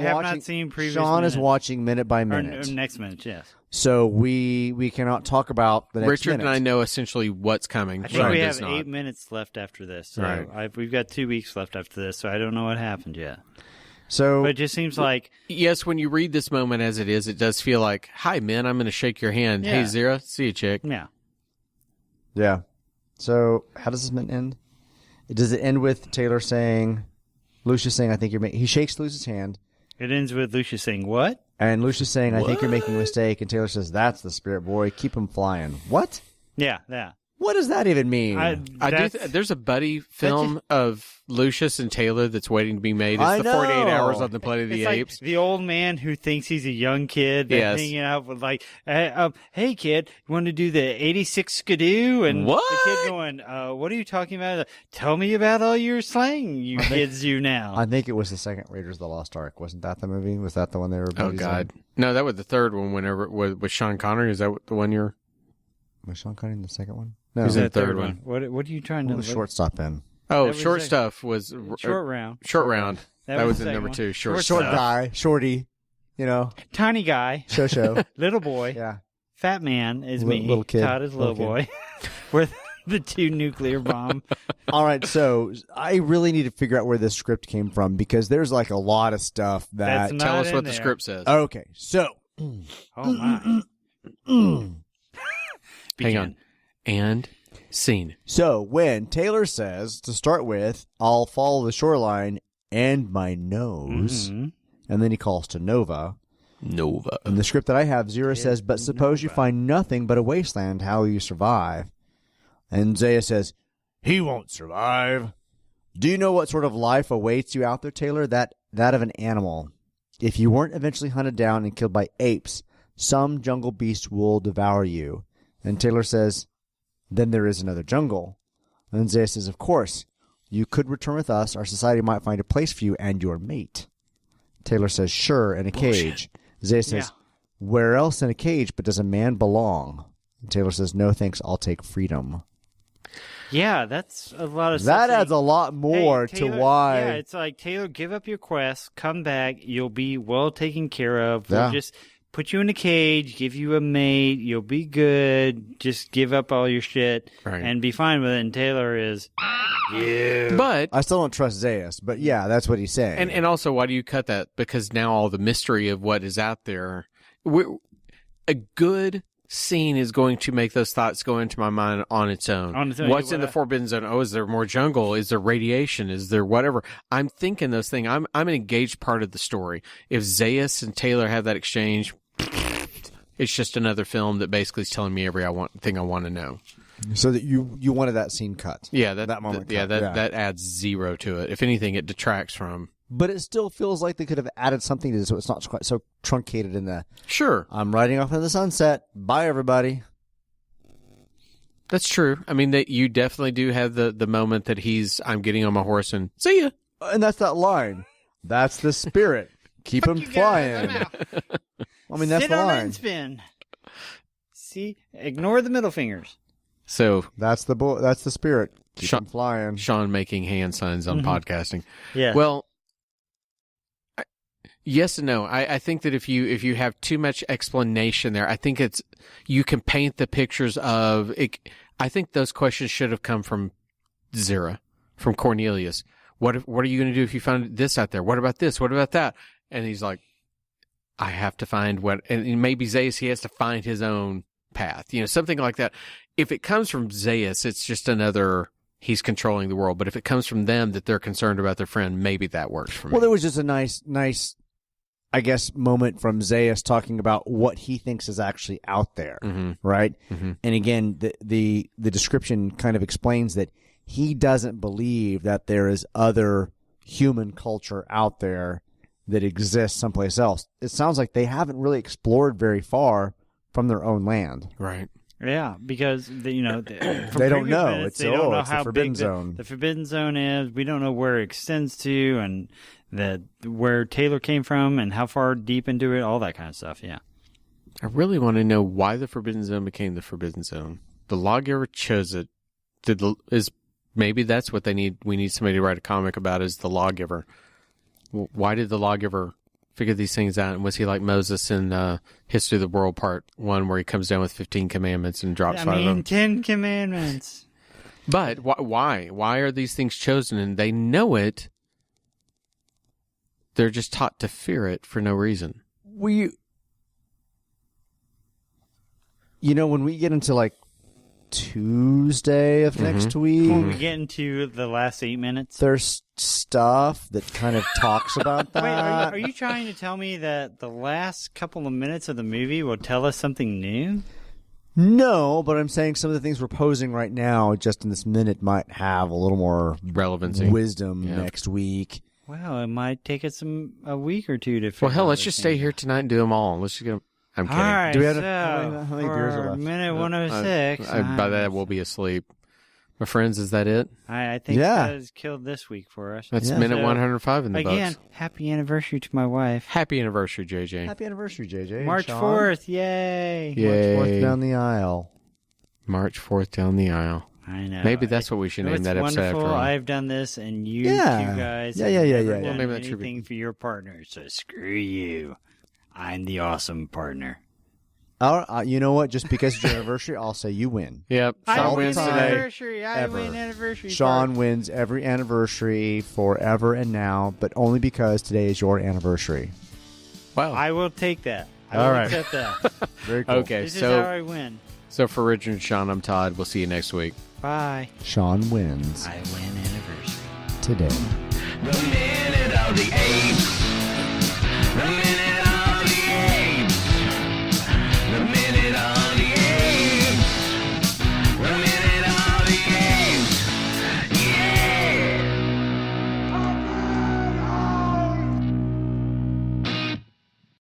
have not seen previous Sean minutes. is watching minute by minute. Or next minute, yes. So we cannot talk about the next Richard minute. and I know essentially what's coming. I think Sean we does have not. 8 minutes left after this. So Right. we've got 2 weeks left after this, so I don't know what happened yet. So But it just seems like... Yes, when you read this moment as it is, it does feel like, hi, man, I'm going to shake your hand. Yeah. Hey, Zira, see you, chick. Yeah. yeah. So how does this minute end? Does it end with Taylor saying, Lucius saying, I think you're he shakes Lucius' hand, It ends with Lucius saying, what? and Lucius saying, I think you're making a mistake, and Taylor says, that's the spirit, boy. Keep him flying. What? Yeah. What does that even mean? There's a buddy film of Lucius and Taylor that's waiting to be made. It's I the know. 48 Hours on the Planet of the It's Apes. like the old man who thinks he's a young kid that's Yes. hanging out with like, hey kid, you want to do the 86 skidoo? And What? the kid going, what are you talking about? Tell me about all your slang you kids do now. I think it was the second Raiders of the Lost Ark. Wasn't that the movie? Was that the one they were Oh, buddies God. in? No, that was the third one whenever with Sean Connery. Is that the one you're... Was Sean Connery in the second one? No. Who's in That the third one? What are you trying to... What was shortstop in? Oh, That was Short like- Stuff was... Short round. Short Round. That was the in second number one. 2. Short Short Stuff. guy, shorty, Tiny guy. show. Little boy. Yeah. Fat man is me. Little kid. Todd is little Little boy. With the 2 nuclear bomb. All right, so I really need to figure out where this script came from because there's like a lot of stuff that. That's Tell not us what in the there. script says. Okay, so Oh my. Hang Begin. on. And scene. So when Taylor says to start with, I'll follow the shoreline and my nose, Mhm. and then he calls to Nova. Nova. In the script that I have, Zira says, but suppose you find nothing but a wasteland, how will you survive? And Zaya says, he won't survive. Do you know what sort of life awaits you out there, Taylor? That of an animal. If you weren't eventually hunted down and killed by apes, some jungle beast will devour you. And Taylor says, then there is another jungle. And Zaya says, of course. You could return with us. Our society might find a place for you and your mate. Taylor says, sure, in a cage. Zaya says, where else in a cage but does a man belong? And Taylor says, no thanks, I'll take freedom. Yeah, that's a lot of That stuff. adds a lot more Hey, Taylor, to why. Yeah, it's like, Taylor, give up your quest, come back, you'll be well taken care of. We'll Yeah. just put you in a cage, give you a mate, you'll be good. Just give up all your shit Right. and be fine with it. And Taylor is, But... I still don't trust Zayas, but yeah, that's what he's saying. And also, why do you cut that? Because now all the mystery of what is out there, a good scene is going to make those thoughts go into my mind on its own. On its own. What's Yeah, in the Forbidden Zone? Oh, is there more jungle? Is there radiation? Is there whatever? I'm thinking those things. I'm an engaged part of the story. If Zayas and Taylor have that exchange, it's just another film that basically is telling me thing I want to know. So that you wanted that scene cut. Yeah, That moment Yeah, cut, that adds zero to it. If anything, it detracts from. But it still feels like they could have added something to this so it's not quite so truncated in the, Sure, I'm riding off in the sunset. Bye, everybody. that's true. I mean, you definitely do have the moment that I'm getting on my horse and see ya. And that's that line. That's the spirit. Keep him flying. I mean, that's sit the on it line. and spin. See, ignore the middle fingers. So That's the spirit. Keep Shut- him flying. Sean making hand signs on podcasting. Yeah. Well, yes and no. I think that if you have too much explanation there, I think you can paint the pictures of it. I think those questions should have come from Zira, from Cornelius. What are you going to do if you find this out there? What about this? What about that? And he's like, I have to find and maybe Zayas, he has to find his own path, something like that. If it comes from Zayas, it's just another, he's controlling the world. But if it comes from them that they're concerned about their friend, maybe that works for me. Well, there was just a nice, I guess, moment from Zayas talking about what he thinks is actually out there, right? Mm-hmm. And again, the description kind of explains that he doesn't believe that there is other human culture out there that exists someplace else. It sounds like they haven't really explored very far from their own land. Right. Yeah, because They don't know. It's the Forbidden Zone. The Forbidden Zone is. We don't know where it extends to, and where Taylor came from, and how far deep into it. All that kind of stuff. Yeah. I really want to know why the Forbidden Zone became the Forbidden Zone. The lawgiver chose it. Maybe that's what they need. We need somebody to write a comic about is the lawgiver. Why did the lawgiver figure these things out? And was he like Moses in History of the World Part 1 where he comes down with 15 commandments and drops 5 of them? 10 commandments. But why? Why are these things chosen? And they know it. They're just taught to fear it for no reason. When we get into like Tuesday of next week, When we get into the last 8 minutes. there's stuff that kind of talks about that. Wait, are you trying to tell me that the last couple of minutes of the movie will tell us something new? No, but I'm saying some of the things we're posing right now, just in this minute, might have a little more Relevancy. wisdom next week. Well, it might take us a week or two to figure Well, hell, let's out just things stay out. here tonight and do them all. Let's just get them. I'm kidding. All right, Do we have so how many beers are for left? minute 106. By that, we'll be asleep. My friends, is that it? I think Yeah. that has killed this week for us. That's Yeah. minute So, 105 in the Again, books. happy anniversary to my wife. Happy anniversary, JJ. Happy anniversary, JJ. March Sean. 4th, yay. Yay. March 4th down the aisle. March 4th down the aisle. I know. Maybe that's what we should name It's that episode wonderful. after all. I've done this, and you Yeah. two guys Yeah, have yeah, never yeah. done Well, maybe that should be- anything for your partner, so screw you. I'm the awesome partner. You know what? Just because it's your anniversary, I'll say you win. Yep. I Sean win wins time. today. anniversary. I Ever. win anniversary. Sean wins every anniversary forever and now, but only because today is your anniversary. Wow. I will take that. I All will right. accept that. Very cool. Okay, This is how so I win. for Richard and Sean, I'm Todd. We'll see you next week. Bye. Sean wins I win anniversary. today. The minute of the apes.